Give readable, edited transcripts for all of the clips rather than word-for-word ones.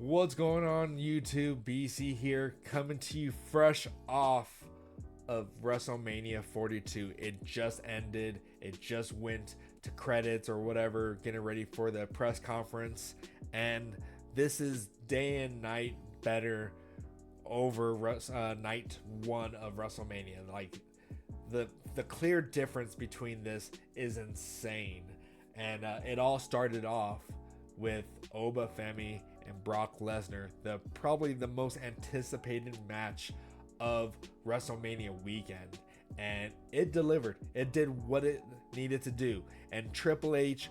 What's going on, YouTube? BC here, coming to you fresh off of WrestleMania 42. It just ended. It just went to credits or whatever, getting ready for the press conference. And this is day and night better over night one of WrestleMania. Like, the clear difference between this is insane. And it all started off with Oba Femi and Brock Lesnar, probably the most anticipated match of WrestleMania weekend, and it delivered. It did what it needed to do, and Triple H,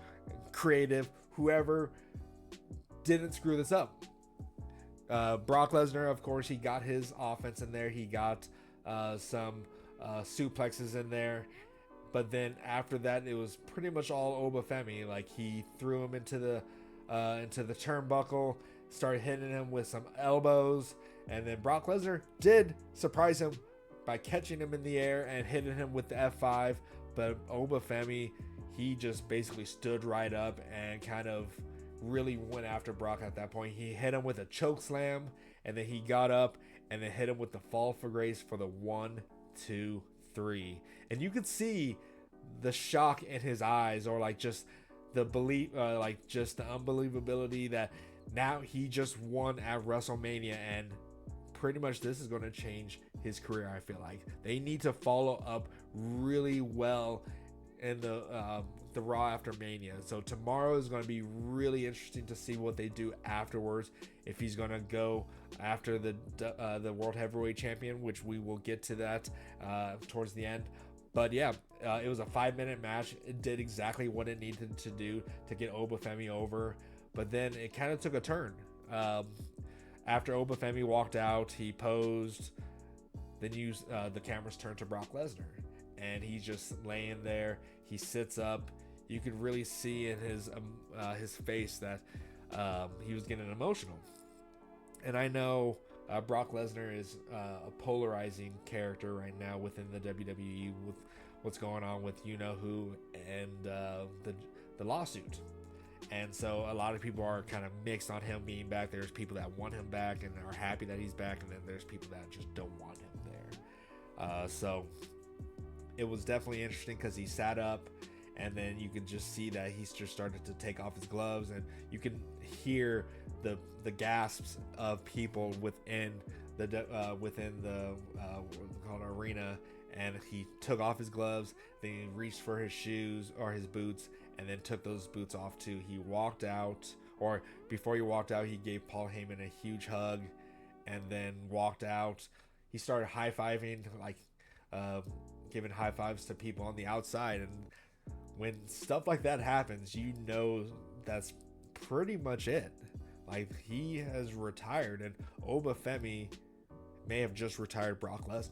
creative, whoever, didn't screw this up. Brock Lesnar, of course, he got his offense in there. He got some suplexes in there. But then after that, it was pretty much all Oba Femi. Like, he threw him into the turnbuckle, started hitting him with some elbows, and then Brock Lesnar did surprise him by catching him in the air and hitting him with the F5. But Oba Femi, he just basically stood right up and kind of really went after Brock at that point. He hit him with a choke slam, and then he got up and then hit him with the fall for grace for the 1, 2, 3. And you could see the shock in his eyes, or like just the belief, like just the unbelievability that now he just won at WrestleMania, and pretty much this is going to change his career. I feel like they need to follow up really well in the Raw after Mania. So tomorrow is going to be really interesting to see what they do afterwards. If he's going to go after the World Heavyweight Champion, which we will get to that towards the end. But yeah, it was a 5-minute match. It did exactly what it needed to do to get Oba Femi over. But then it kind of took a turn. After Oba Femi walked out, he posed. Then the cameras turned to Brock Lesnar, and he's just laying there. He sits up. You could really see in his face that he was getting emotional. And I know Brock Lesnar is a polarizing character right now within the WWE with what's going on with you-know-who and the lawsuit. And so a lot of people are kind of mixed on him being back. There's people that want him back and are happy that he's back, and then there's people that just don't want him there. So it was definitely interesting because he sat up, and then you can just see that he's just started to take off his gloves, and you can hear the gasps of people within the arena. And he took off his gloves, then he reached for his shoes or his boots, and then took those boots off too. He walked out, or before he walked out, he gave Paul Heyman a huge hug, and then walked out. He started high-fiving, like giving high fives to people on the outside. And when stuff like that happens, you know that's pretty much it. Like, he has retired, and Oba Femi may have just retired Brock Lesnar,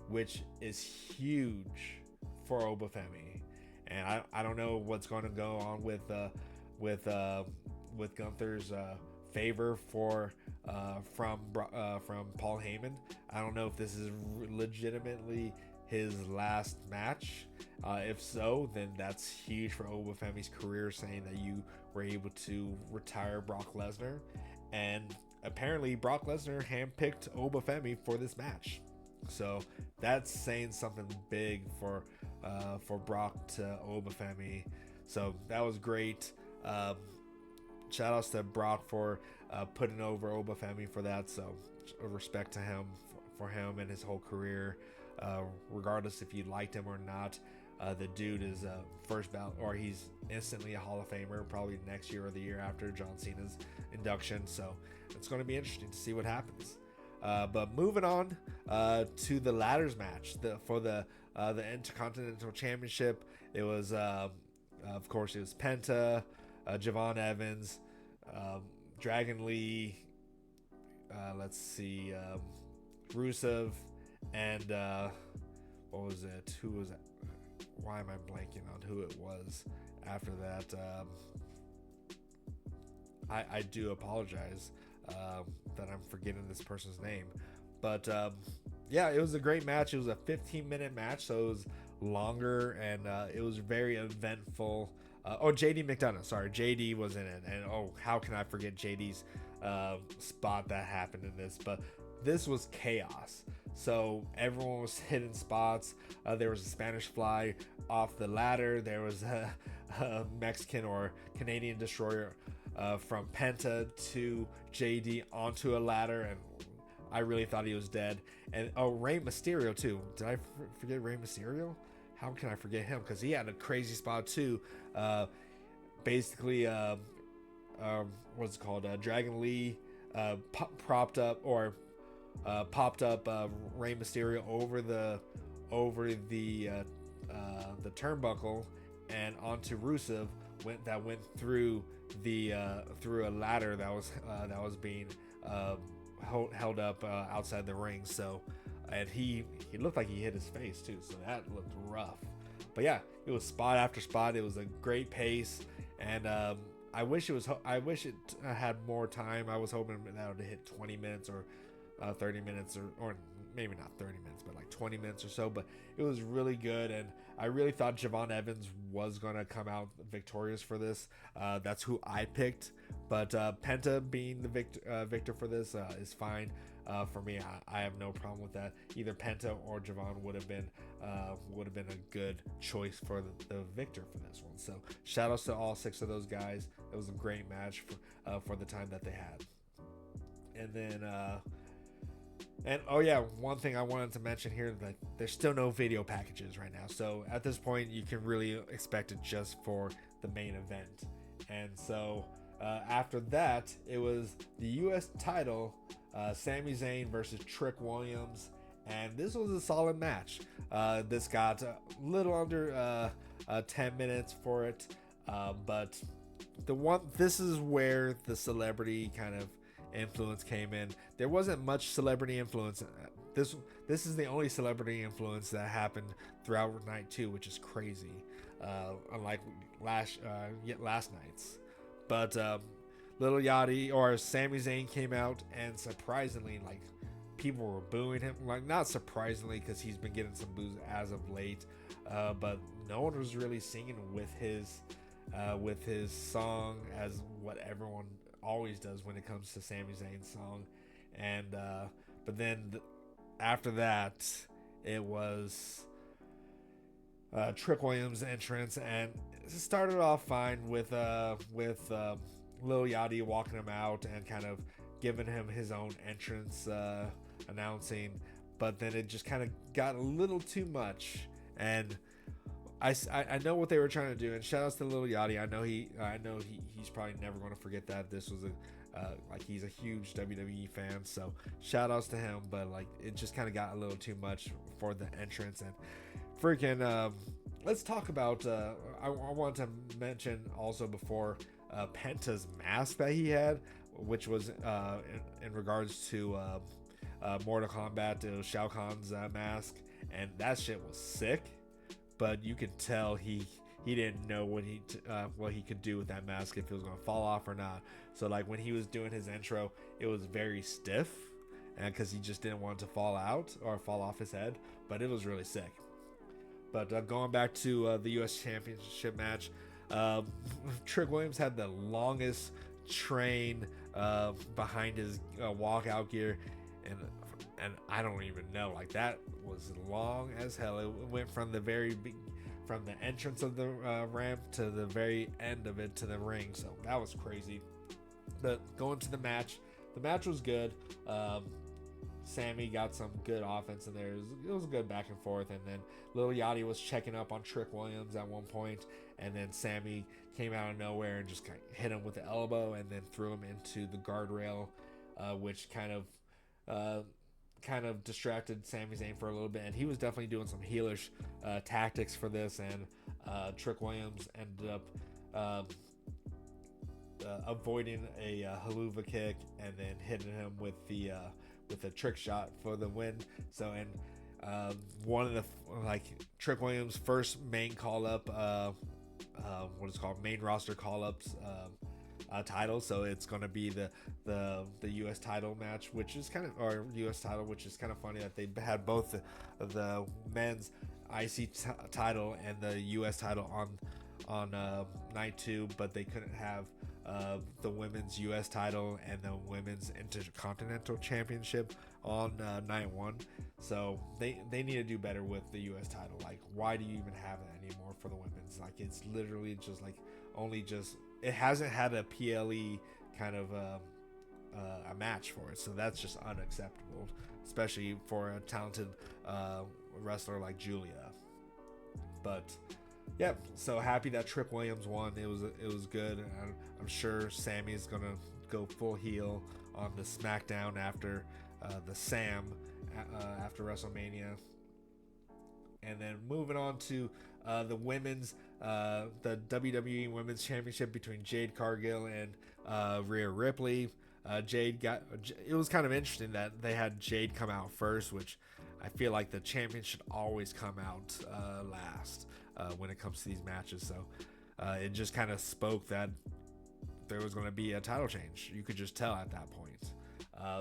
which is huge for Oba Femi. And I don't know what's going to go on with Gunther's favor from Paul Heyman. I don't know if this is legitimately his last match. If so, then that's huge for Oba Femi's career, saying that you were able to retire Brock Lesnar. And apparently Brock Lesnar handpicked Oba Femi for this match. So that's saying something big for Brock to Oba Femi. So that was great. Shout outs to Brock for putting over Oba Femi for that. So respect to him for him and his whole career. Regardless if you liked him or not, the dude is first ballot, or he's instantly a Hall of Famer, probably next year or the year after John Cena's induction. So it's going to be interesting to see what happens. But moving on to the ladders match for the Intercontinental Championship. It was, of course, it was Penta, Javon Evans, Dragon Lee, Rusev, and what was it? Who was it? Why am I blanking on who it was after that? I do apologize that I'm forgetting this person's name. But yeah, it was a great match. It was a 15-minute match, so it was longer, and it was very eventful. JD McDonough. Sorry, JD was in it, and how can I forget JD's spot that happened in this? But this was chaos. So everyone was hitting spots. There was a Spanish fly off the ladder. There was a Mexican or Canadian destroyer from Penta to JD onto a ladder, and I really thought he was dead. And Rey Mysterio too. Did I forget Rey Mysterio? How can I forget him? Because he had a crazy spot too. Basically, what's it called? Dragon Lee popped up Rey Mysterio over the turnbuckle and onto Rusev went through through a ladder that was being held up outside the ring. So, and he looked like he hit his face too, so that looked rough. But yeah, it was spot after spot. It was a great pace, and I wish it had more time. I was hoping that would hit 20 minutes or 30 minutes or maybe not 30 minutes, but like 20 minutes or so. But it was really good, and I really thought Javon Evans was gonna come out victorious for this. That's who I picked, but Penta being the victor for this is fine. For me, I have no problem with that. Either Penta or Javon would have been a good choice for the victor for this one. So shout outs to all 6 of those guys. It was a great match for the time that they had. And then and oh yeah, one thing I wanted to mention here, that there's still no video packages right now. So at this point, you can really expect it just for the main event. And so after that, it was the U.S. title, Sami Zayn versus Trick Williams, and this was a solid match. This got a little under 10 minutes for it, but this is where the celebrity kind of influence came in. There wasn't much celebrity influence. This is the only celebrity influence that happened throughout night 2, which is crazy, unlike last night's. But Lil Yachty or Sami Zayn came out, and surprisingly, like, people were booing him. Like, not surprisingly, because he's been getting some boos as of late, but no one was really singing with his song as what everyone always does when it comes to Sami Zayn's song. And but then after that, it was Trick Williams' entrance, and it started off fine with Lil Yachty walking him out and kind of giving him his own entrance, announcing. But then it just kind of got a little too much, and I know what they were trying to do. And shout outs to Lil Yachty. I know he's probably never going to forget that. This was he's a huge WWE fan, so shout outs to him. But like, it just kind of got a little too much for the entrance. And freaking let's talk about I want to mention also before Penta's mask that he had, which was in regards to Mortal Kombat, Shao Kahn's mask, and that shit was sick. But you could tell he didn't know what he could do with that mask, if it was going to fall off or not. So like, when he was doing his intro, it was very stiff, and because he just didn't want it to fall out or fall off his head. But it was really sick. But going back to the U.S. Championship match, Trick Williams had the longest train behind his walkout gear, and I don't even know, like, that was long as hell. It went from from the entrance of the ramp to the very end of it to the ring, so that was crazy. But going to the match was good. Sammy got some good offense in there. It was a good back and forth, and then Lil Yachty was checking up on Trick Williams at one point, and then Sammy came out of nowhere and just kind of hit him with the elbow, and then threw him into the guardrail, which kind of distracted Sami Zayn for a little bit, and he was definitely doing some heelish tactics for this, and Trick Williams ended up avoiding a haluva kick and then hitting him with a trick shot for the win. So, and one of the Trick Williams' first main call up, what is called main roster call ups. Title, so it's going to be the U.S. title match, which is kind of funny that they had both the men's IC title and the U.S. title on night 2, but they couldn't have the women's U.S. title and the women's Intercontinental Championship on night 1. So they need to do better with the U.S. title. Like, why do you even have it anymore for the women's? Like, it's literally just like it hasn't had a PLE kind of a match for it. So that's just unacceptable, especially for a talented wrestler like Julia. But yeah, so happy that Trick Williams won. It was good. I'm sure Sammy is gonna go full heel on the SmackDown after the Sam after WrestleMania. And then moving on to the women's, the WWE Women's Championship between Jade Cargill and Rhea Ripley. It was kind of interesting that they had Jade come out first, which I feel like the champion should always come out last when it comes to these matches. So it just kind of spoke that there was going to be a title change. You could just tell at that point.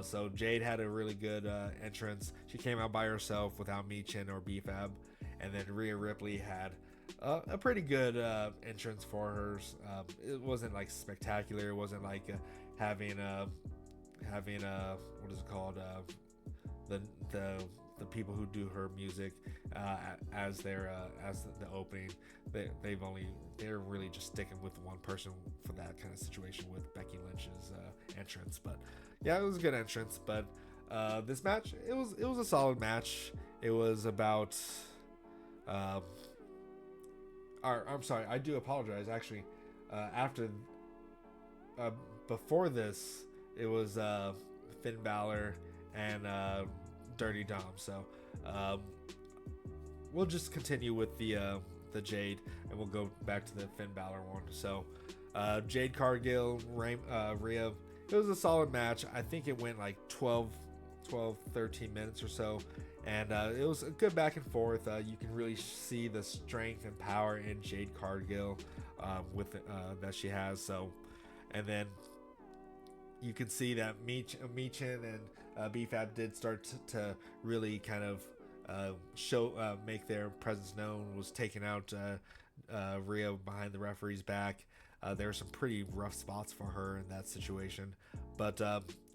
So Jade had a really good entrance. She came out by herself without Michin or BFAB. And then Rhea Ripley had a pretty good entrance for hers. It wasn't like spectacular. It wasn't like having what is it called? The people who do her music as their as the opening. They're really just sticking with one person for that kind of situation with Becky Lynch's entrance. But yeah, it was a good entrance. But this match, it was a solid match. It was about I'm sorry, I do apologize. Actually, before this, it was Finn Balor and Dirty Dom. So we'll just continue with the Jade, and we'll go back to the Finn Balor one. So Jade Cargill, Rhea. It was a solid match. I think it went like 13 minutes or so. And it was a good back and forth. You can really see the strength and power in Jade Cargill that she has. So, and then you can see that Michin and BFAB did start to really kind of make their presence known. Was taking out Rhea behind the referee's back. There were some pretty rough spots for her in that situation, but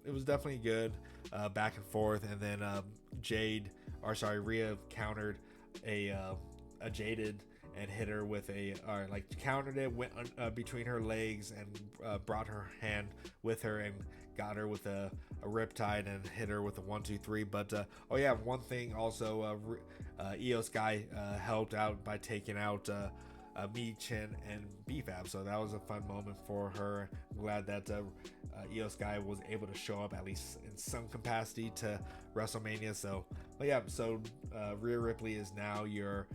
it was definitely good back and forth. And then Rhea countered a Jaded and hit her with countered it, went between her legs and brought her hand with her and got her with a riptide and hit her with a 1-2-3. But one thing also, Io Sky helped out by taking out Michin and BFAB, so that was a fun moment for her. I'm glad that Io Sky was able to show up at least in some capacity to WrestleMania. So Rhea Ripley is now your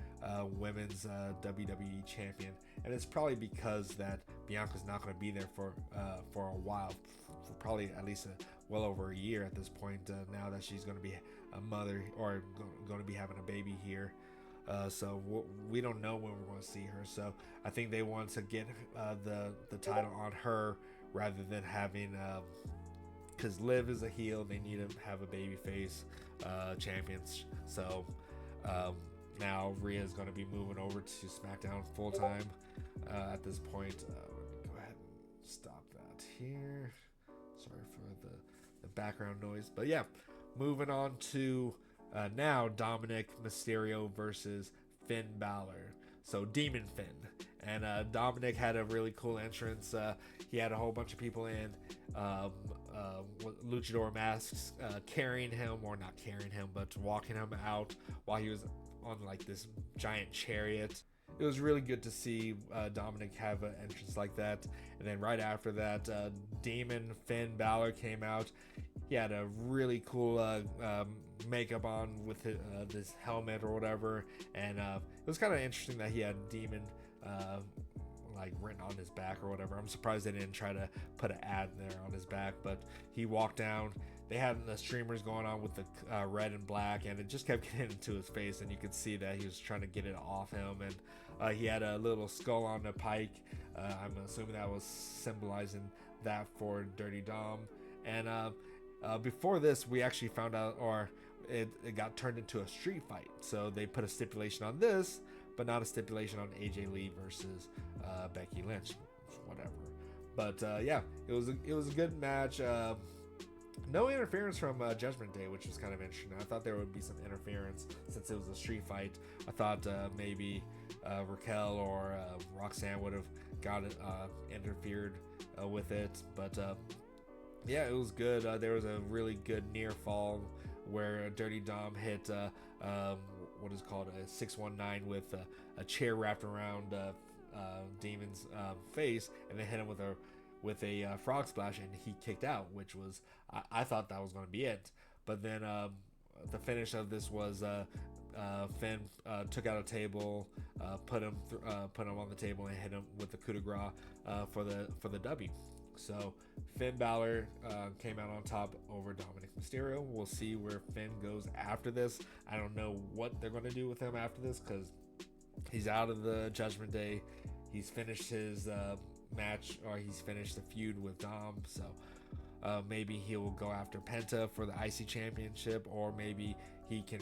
women's WWE champion, and it's probably because that Bianca's not going to be there for a while, for probably at least well over a year at this point. Now that she's going to be a mother or going to be having a baby here. So we don't know when we're going to see her. So I think they want to get the title on her rather than having, because Liv is a heel, they need to have a babyface champions. So now Rhea is going to be moving over to SmackDown full time at this point. Go ahead and stop that here. Sorry for the background noise, but yeah, moving on to. Now Dominic Mysterio versus Finn Balor. So Demon Finn. And Dominic had a really cool entrance. He had a whole bunch of people in luchador masks carrying him, or not carrying him, but walking him out while he was on like this giant chariot. It was really good to see Dominic have an entrance like that. And then right after that, Demon Finn Balor came out. He had a really cool makeup on with this helmet or whatever, and it was kind of interesting that he had Demon written on his back or whatever. I'm surprised they didn't try to put an ad there on his back, but he walked down. They had the streamers going on with the red and black, and it just kept getting into his face, and you could see that he was trying to get it off him. And he had a little skull on the pike. I'm assuming that was symbolizing that for Dirty Dom. And before this, we actually found out, or it got turned into a street fight. So they put a stipulation on this, but not a stipulation on AJ Lee versus Becky Lynch, whatever. But yeah, it was a good match. No interference from Judgment Day, which was kind of interesting. I thought there would be some interference since it was a street fight. I thought maybe Raquel or Roxanne would have got interfered with it, but yeah, it was good. There was a really good near fall where Dirty Dom hit what is called a 619 with a chair wrapped around Demon's face, and then hit him with a frog splash, and he kicked out, which was I thought that was going to be it. But then the finish of this was Finn took out a table, put him on the table, and hit him with the coup de grace for the W. So Finn Balor came out on top over Dominic Mysterio. We'll see where Finn goes after this. I don't know what they're going to do with him after this, because he's out of the Judgment Day. He's finished his match, or he's finished the feud with Dom. So maybe he will go after Penta for the IC Championship, or maybe he can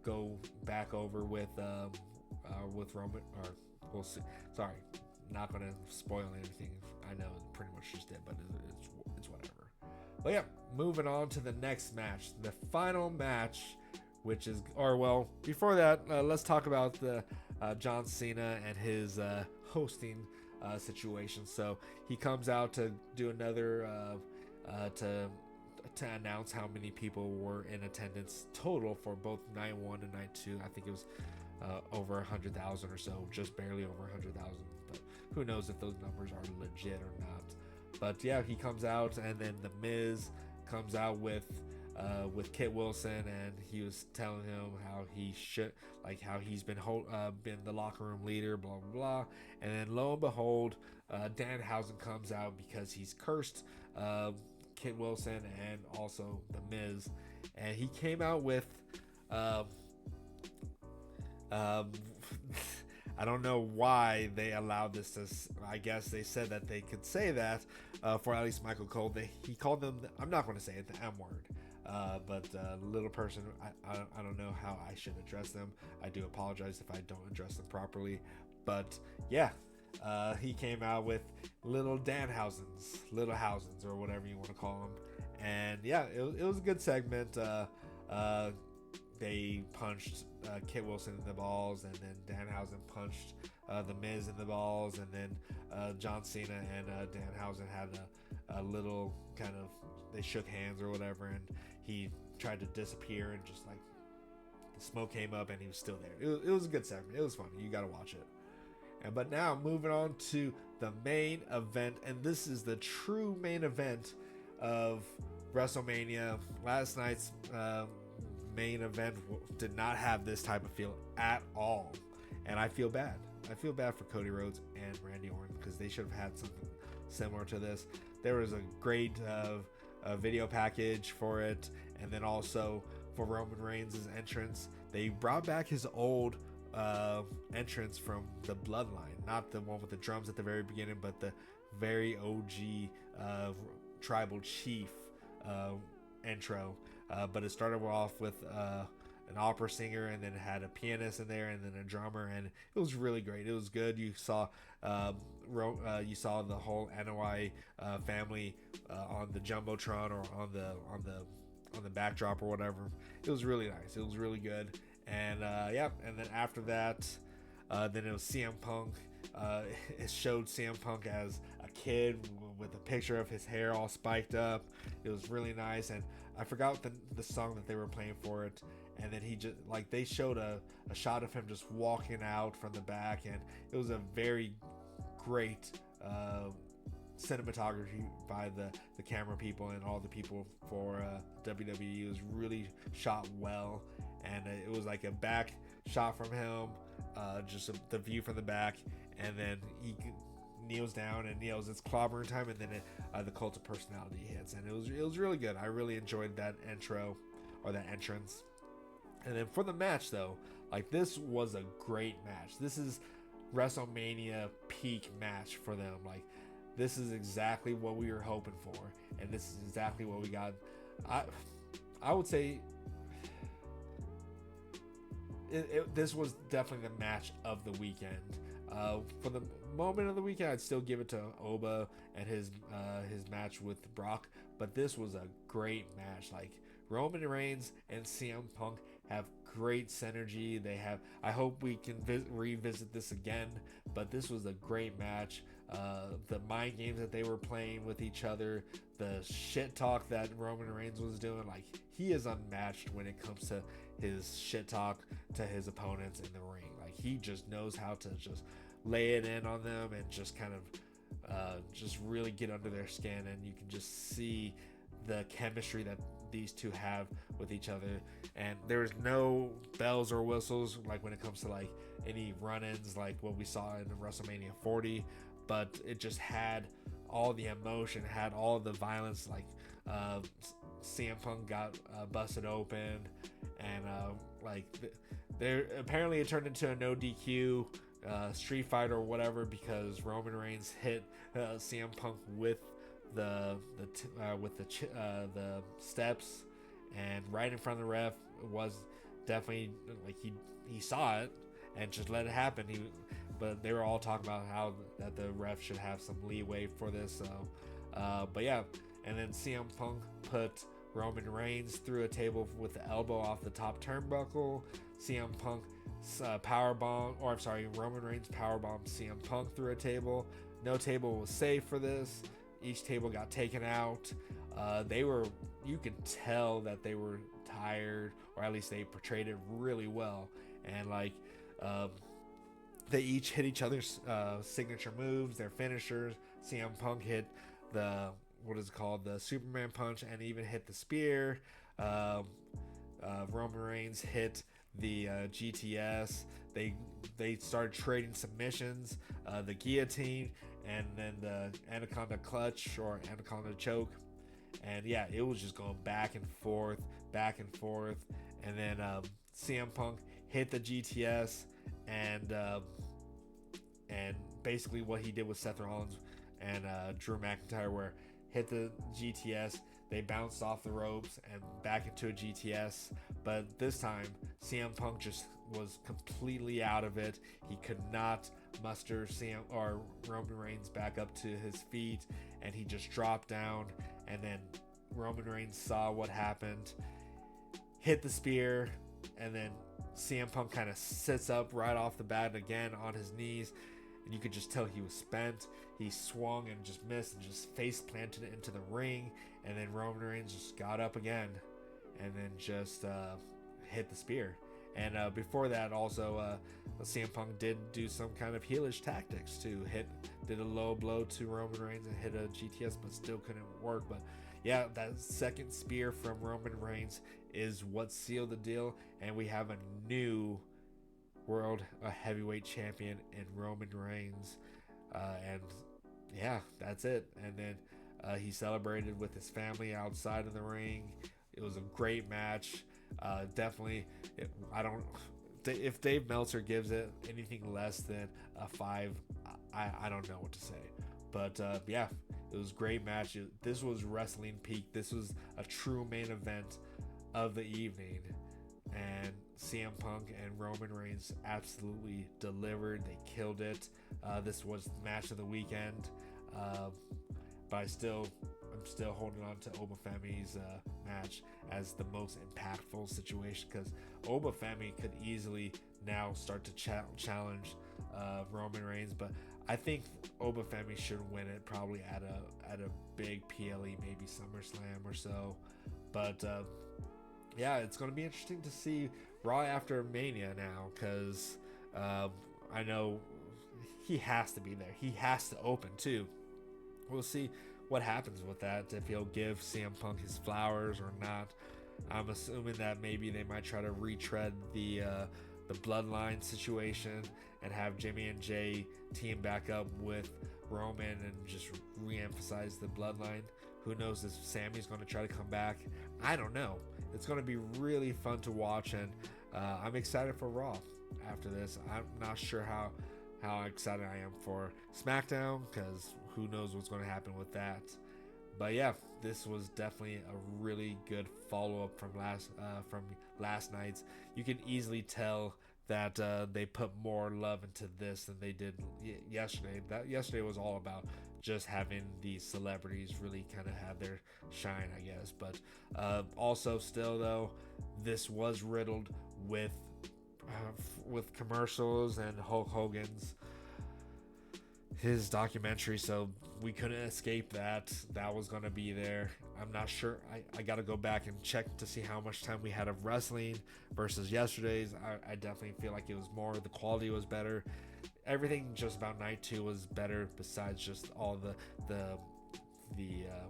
go back over with Roman. Or we'll see. Sorry, not going to spoil anything. I know it pretty much just did, but it's whatever. But yeah, moving on to the next match, the final match, which is, or well, before that, let's talk about the John Cena and his hosting situation. So he comes out to do another to announce how many people were in attendance total for both night 1 and night 2. I think it was over 100,000 or so, just barely over 100,000. But who knows if those numbers are legit or not. But yeah, he comes out, and then The Miz comes out with Kit Wilson, and he was telling him how he should, like how he's been the locker room leader, blah blah blah. And then lo and behold, Danhausen comes out because he's cursed Kit Wilson and also The Miz, and he came out with I don't know why they allowed this to. I guess they said that they could say that for at least Michael Cole. He called them. I'm not going to say it, the M word. But little person, I don't know how I should address them. I do apologize if I don't address them properly. But yeah, he came out with little Danhausens, or whatever you want to call them. And yeah, it was a good segment. They punched Kit Wilson in the balls, and then Danhausen punched The Miz in the balls, and then John Cena and Danhausen had a little kind of, they shook hands or whatever, and he tried to disappear, and just like the smoke came up, and he was still there. It was a good segment. It was funny. You got to watch it. But now moving on to the main event, and this is the true main event of WrestleMania. Last night's main event did not have this type of feel at all, and I feel bad. I feel bad for Cody Rhodes and Randy Orton, because they should have had something similar to this. There was a great video package for it, and then also for Roman Reigns' entrance, they brought back his old entrance from the Bloodline, not the one with the drums at the very beginning, but the very OG tribal chief intro. But it started off with an opera singer, and then it had a pianist in there, and then a drummer, and it was really great. It was good. You saw the whole NOI family on the jumbotron, or on the backdrop or whatever. It was really nice. It was really good. And yeah, and then after that, then it was CM Punk. It showed CM Punk as a kid with a picture of his hair all spiked up. It was really nice, and I forgot the song that they were playing for it. And then he just, like, they showed a shot of him just walking out from the back, and it was a very great cinematography by the camera people and all the people for WWE. It was really shot well, and it was like a back shot from him, just the view from the back, and then he kneels down and yells, "It's clobbering time," and then the Cult of Personality hits, and it was really good. I really enjoyed that intro, or that entrance. And then for the match, though, like, this was a great match. This is WrestleMania peak match for them. Like, this is exactly what we were hoping for, and this is exactly what we got. I would say this was definitely the match of the weekend. For the moment of the weekend, I'd still give it to Oba and his match with Brock, but this was a great match. Like, Roman Reigns and CM Punk have great synergy. They have. I hope we can revisit this again. But this was a great match. The mind games that they were playing with each other, the shit talk that Roman Reigns was doing, like, he is unmatched when it comes to his shit talk to his opponents in the ring. Like, he just knows how to just lay it in on them and just kind of just really get under their skin, and you can just see the chemistry that these two have with each other. And there's no bells or whistles like when it comes to like any run-ins like what we saw in WrestleMania 40, but it just had all the emotion, had all the violence. Like CM Punk got busted open, and there apparently it turned into a no DQ street fight or whatever, because Roman Reigns hit CM Punk with the steps, and right in front of the ref. Was definitely like he saw it and just let it happen. But they were all talking about how that the ref should have some leeway for this. So, but yeah, and then CM Punk put Roman Reigns through a table with the elbow off the top turnbuckle. CM Punk Roman Reigns powerbombed CM Punk through a table. No table was safe for this. Each table got taken out. You could tell that they were tired, or at least they portrayed it really well. And they each hit each other's signature moves, their finishers. CM Punk hit the Superman punch, and even hit the spear. Roman Reigns hit the GTS. They started trading submissions, the guillotine, and then the Anaconda clutch or Anaconda choke. And yeah, it was just going back and forth. And then CM Punk hit the GTS, and basically what he did with Seth Rollins and Drew McIntyre, where hit the GTS, they bounced off the ropes and back into a GTS. But this time, CM Punk just was completely out of it. He could not muster Roman Reigns back up to his feet, and he just dropped down. And then Roman Reigns saw what happened, hit the spear, and then CM Punk kind of sits up right off the bat again on his knees, and you could just tell he was spent. He swung and just missed and just face planted it into the ring, and then Roman Reigns just got up again and then just hit the spear. And before that, also CM Punk did do some kind of heelish tactics too. Did a low blow to Roman Reigns and hit a GTS, but still couldn't work. But yeah, that second spear from Roman Reigns is what sealed the deal, and we have a new world heavyweight champion in Roman Reigns. And yeah, that's it. And then he celebrated with his family outside of the ring. It was a great match. Definitely, if Dave Meltzer gives it anything less than a 5, I don't know what to say. But yeah, it was a great match. This was wrestling peak. This was a true main event of the evening, and CM Punk and Roman Reigns absolutely delivered. They killed it. This was the match of the weekend, but I'm still holding on to Oba Femi's match as the most impactful situation, because Oba Femi could easily now start to challenge Roman Reigns, but I think Oba Femi should win it probably at a big PLE, maybe SummerSlam or so. But yeah, it's going to be interesting to see Raw after Mania now, because I know he has to be there. He has to open too. We'll see what happens with that, if he'll give CM Punk his flowers or not. I'm assuming that maybe they might try to retread the bloodline situation and have Jimmy and Jay team back up with Roman and just re-emphasize the bloodline. Who knows if Sammy's going to try to come back? I don't know. It's going to be really fun to watch, and I'm excited for Raw after this. I'm not sure how excited I am for SmackDown, because who knows what's going to happen with that. But yeah, this was definitely a really good follow-up from last night's. You can easily tell that they put more love into this than they did yesterday. That yesterday was all about just having these celebrities really kind of have their shine, I guess. But also, still though, this was riddled with commercials and Hulk Hogan's his documentary, so we couldn't escape that. That was gonna be there. I'm not sure. I gotta go back and check to see how much time we had of wrestling versus yesterday's. I definitely feel like it was more. The quality was better. Everything just about night 2 was better. Besides just all the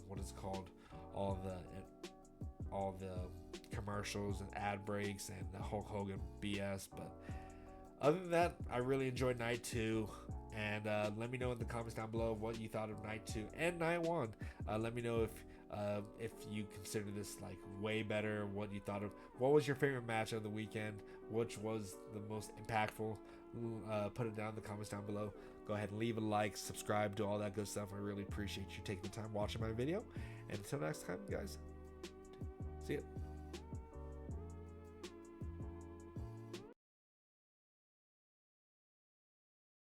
what is it called, all the commercials and ad breaks and the Hulk Hogan BS. But other than that, I really enjoyed night 2. And let me know in the comments down below what you thought of night 2 and night 1. Let me know if you consider this like way better. What you thought of? What was your favorite match of the weekend? Which was the most impactful? Put it down in the comments down below. Go ahead and leave a like, subscribe, do all that good stuff. I really appreciate you taking the time watching my video. And until next time, guys, see ya.